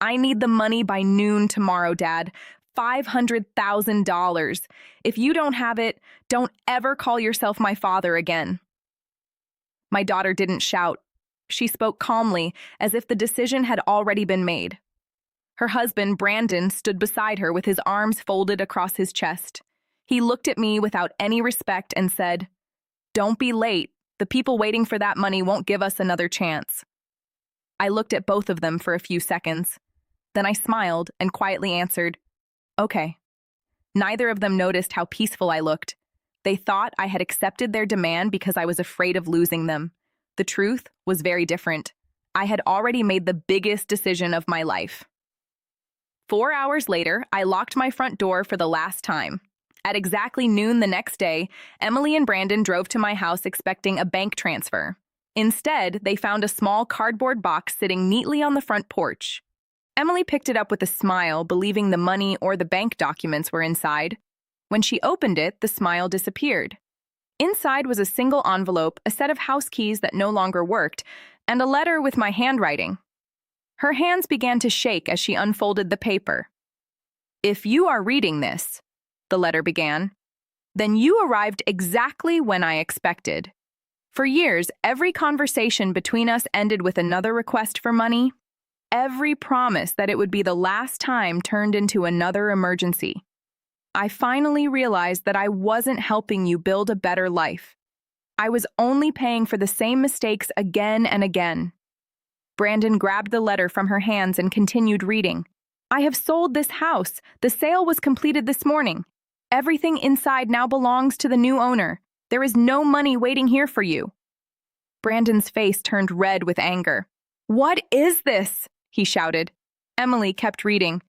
I need the money by noon tomorrow, Dad. $500,000. If you don't have it, don't ever call yourself my father again. My daughter didn't shout. She spoke calmly, as if the decision had already been made. Her husband, Brandon, stood beside her with his arms folded across his chest. He looked at me without any respect and said, "Don't be late. The people waiting for that money won't give us another chance." I looked at both of them for a few seconds. Then I smiled and quietly answered, "Okay." Neither of them noticed how peaceful I looked. They thought I had accepted their demand because I was afraid of losing them. The truth was very different. I had already made the biggest decision of my life. 4 hours later, I locked my front door for the last time. At exactly noon the next day, Emily and Brandon drove to my house expecting a bank transfer. Instead, they found a small cardboard box sitting neatly on the front porch. Emily picked it up with a smile, believing the money or the bank documents were inside. When she opened it, the smile disappeared. Inside was a single envelope, a set of house keys that no longer worked, and a letter with my handwriting. Her hands began to shake as she unfolded the paper. "If you are reading this," the letter began, "then you arrived exactly when I expected. For years, every conversation between us ended with another request for money. Every promise that it would be the last time turned into another emergency. I finally realized that I wasn't helping you build a better life. I was only paying for the same mistakes again and again." Brandon grabbed the letter from her hands and continued reading. "I have sold this house. The sale was completed this morning. Everything inside now belongs to the new owner. There is no money waiting here for you." Brandon's face turned red with anger. "What is this?" he shouted. Emily kept reading.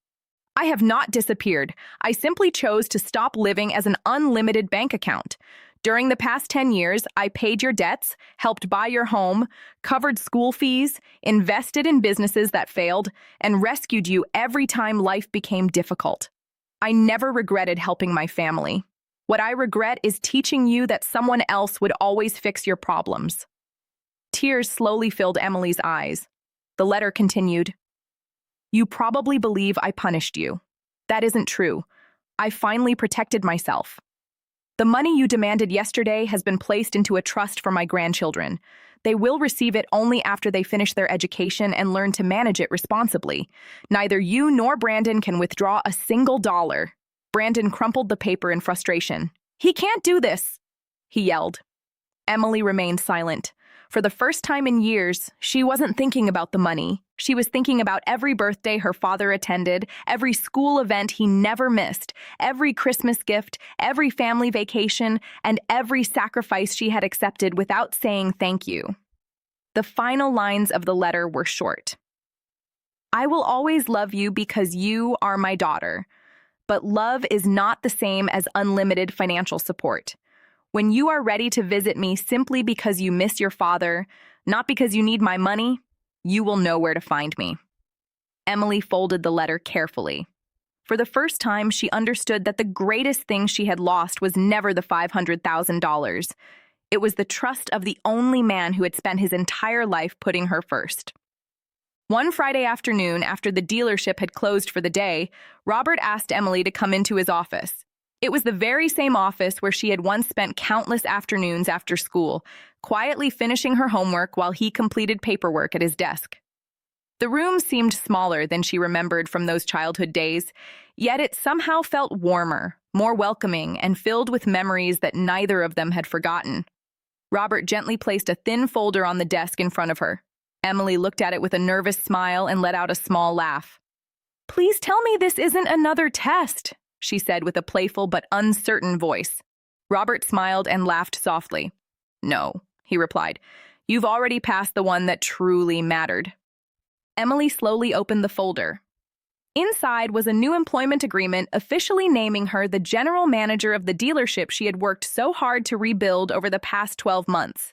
"I have not disappeared. I simply chose to stop living as an unlimited bank account. During the past 10 years, I paid your debts, helped buy your home, covered school fees, invested in businesses that failed, and rescued you every time life became difficult. I never regretted helping my family. What I regret is teaching you that someone else would always fix your problems." Tears slowly filled Emily's eyes. The letter continued, "You probably believe I punished you. That isn't true. I finally protected myself. The money you demanded yesterday has been placed into a trust for my grandchildren. They will receive it only after they finish their education and learn to manage it responsibly. Neither you nor Brandon can withdraw a single dollar." Brandon crumpled the paper in frustration. "He can't do this!" he yelled. Emily remained silent. For the first time in years, she wasn't thinking about the money. She was thinking about every birthday her father attended, every school event he never missed, every Christmas gift, every family vacation, and every sacrifice she had accepted without saying thank you. The final lines of the letter were short. "I will always love you because you are my daughter. But love is not the same as unlimited financial support. When you are ready to visit me simply because you miss your father, not because you need my money, you will know where to find me." Emily folded the letter carefully. For the first time, she understood that the greatest thing she had lost was never the $500,000. It was the trust of the only man who had spent his entire life putting her first. One Friday afternoon, after the dealership had closed for the day, Robert asked Emily to come into his office. It was the very same office where she had once spent countless afternoons after school, quietly finishing her homework while he completed paperwork at his desk. The room seemed smaller than she remembered from those childhood days, yet it somehow felt warmer, more welcoming, and filled with memories that neither of them had forgotten. Robert gently placed a thin folder on the desk in front of her. Emily looked at it with a nervous smile and let out a small laugh. "Please tell me this isn't another test," she said with a playful but uncertain voice. Robert smiled and laughed softly. "No," he replied. "You've already passed the one that truly mattered." Emily slowly opened the folder. Inside was a new employment agreement officially naming her the general manager of the dealership she had worked so hard to rebuild over the past 12 months.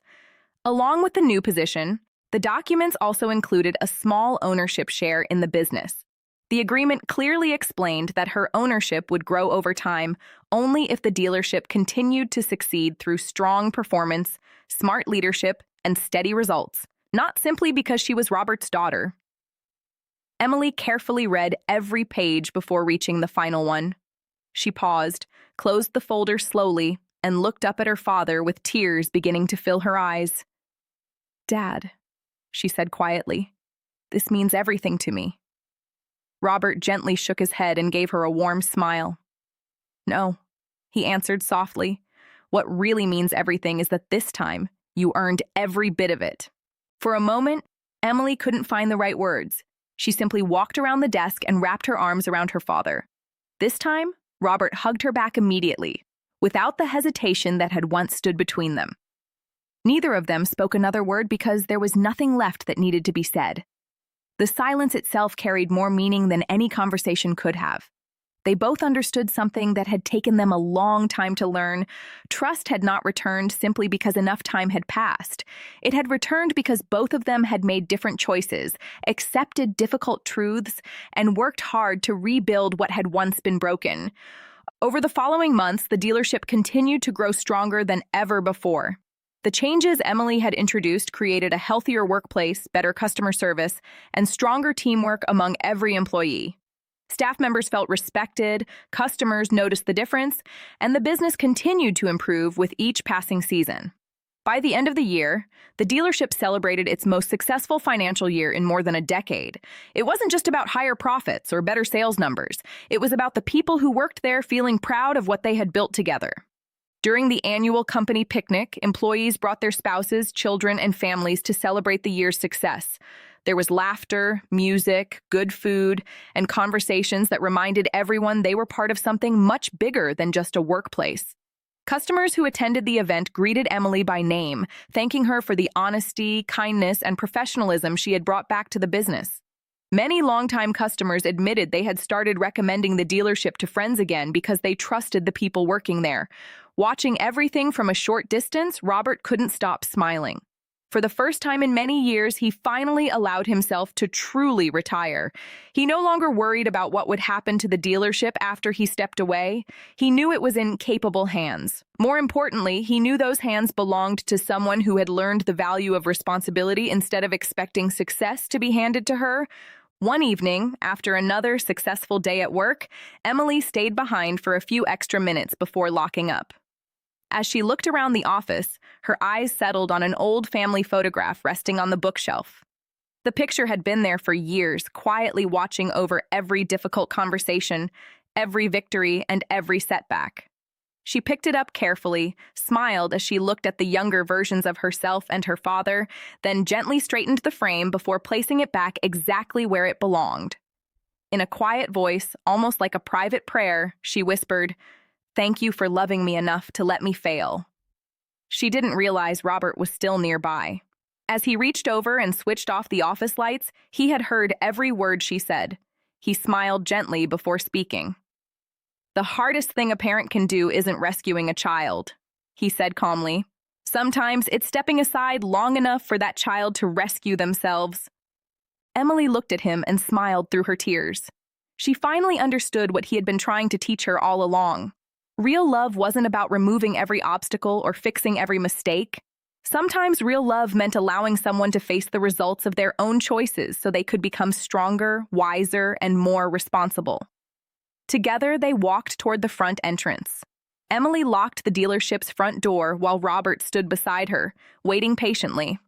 Along with the new position, the documents also included a small ownership share in the business. The agreement clearly explained that her ownership would grow over time only if the dealership continued to succeed through strong performance, smart leadership, and steady results, not simply because she was Robert's daughter. Emily carefully read every page before reaching the final one. She paused, closed the folder slowly, and looked up at her father with tears beginning to fill her eyes. "Dad," she said quietly, "this means everything to me." Robert gently shook his head and gave her a warm smile. "No," he answered softly. "What really means everything is that this time you earned every bit of it." For a moment, Emily couldn't find the right words. She simply walked around the desk and wrapped her arms around her father. This time, Robert hugged her back immediately, without the hesitation that had once stood between them. Neither of them spoke another word because there was nothing left that needed to be said. The silence itself carried more meaning than any conversation could have. They both understood something that had taken them a long time to learn. Trust had not returned simply because enough time had passed. It had returned because both of them had made different choices, accepted difficult truths, and worked hard to rebuild what had once been broken. Over the following months, the dealership continued to grow stronger than ever before. The changes Emily had introduced created a healthier workplace, better customer service, and stronger teamwork among every employee. Staff members felt respected, customers noticed the difference, and the business continued to improve with each passing season. By the end of the year, the dealership celebrated its most successful financial year in more than a decade. It wasn't just about higher profits or better sales numbers. It was about the people who worked there feeling proud of what they had built together. During the annual company picnic, employees brought their spouses, children, and families to celebrate the year's success. There was laughter, music, good food, and conversations that reminded everyone they were part of something much bigger than just a workplace. Customers who attended the event greeted Emily by name, thanking her for the honesty, kindness, and professionalism she had brought back to the business. Many longtime customers admitted they had started recommending the dealership to friends again because they trusted the people working there. Watching everything from a short distance, Robert couldn't stop smiling. For the first time in many years, he finally allowed himself to truly retire. He no longer worried about what would happen to the dealership after he stepped away. He knew it was in capable hands. More importantly, he knew those hands belonged to someone who had learned the value of responsibility instead of expecting success to be handed to her. One evening, after another successful day at work, Emily stayed behind for a few extra minutes before locking up. As she looked around the office, her eyes settled on an old family photograph resting on the bookshelf. The picture had been there for years, quietly watching over every difficult conversation, every victory, and every setback. She picked it up carefully, smiled as she looked at the younger versions of herself and her father, then gently straightened the frame before placing it back exactly where it belonged. In a quiet voice, almost like a private prayer, she whispered, "Thank you for loving me enough to let me fail." She didn't realize Robert was still nearby. As he reached over and switched off the office lights, he had heard every word she said. He smiled gently before speaking. "The hardest thing a parent can do isn't rescuing a child," he said calmly. "Sometimes it's stepping aside long enough for that child to rescue themselves." Emily looked at him and smiled through her tears. She finally understood what he had been trying to teach her all along. Real love wasn't about removing every obstacle or fixing every mistake. Sometimes real love meant allowing someone to face the results of their own choices so they could become stronger, wiser, and more responsible. Together, they walked toward the front entrance. Emily locked the dealership's front door while Robert stood beside her, waiting patiently.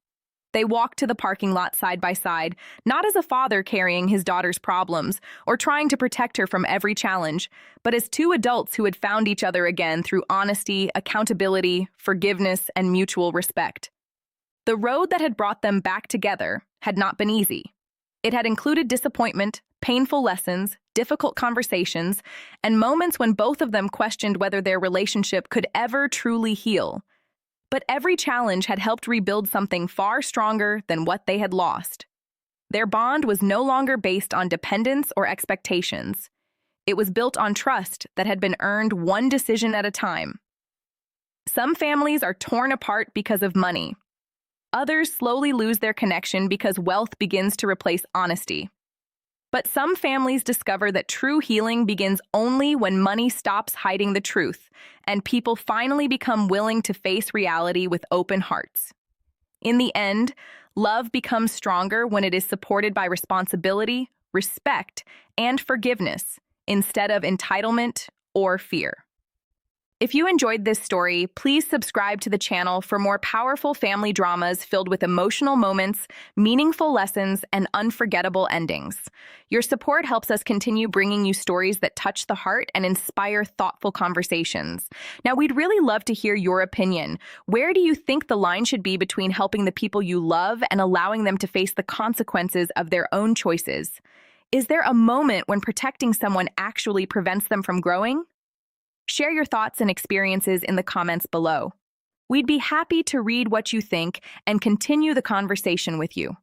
They walked to the parking lot side by side, not as a father carrying his daughter's problems or trying to protect her from every challenge, but as two adults who had found each other again through honesty, accountability, forgiveness, and mutual respect. The road that had brought them back together had not been easy. It had included disappointment, painful lessons, difficult conversations, and moments when both of them questioned whether their relationship could ever truly heal. But every challenge had helped rebuild something far stronger than what they had lost. Their bond was no longer based on dependence or expectations. It was built on trust that had been earned one decision at a time. Some families are torn apart because of money. Others slowly lose their connection because wealth begins to replace honesty. But some families discover that true healing begins only when money stops hiding the truth, and people finally become willing to face reality with open hearts. In the end, love becomes stronger when it is supported by responsibility, respect, and forgiveness instead of entitlement or fear. If you enjoyed this story, please subscribe to the channel for more powerful family dramas filled with emotional moments, meaningful lessons, and unforgettable endings. Your support helps us continue bringing you stories that touch the heart and inspire thoughtful conversations. Now, we'd really love to hear your opinion. Where do you think the line should be between helping the people you love and allowing them to face the consequences of their own choices? Is there a moment when protecting someone actually prevents them from growing? Share your thoughts and experiences in the comments below. We'd be happy to read what you think and continue the conversation with you.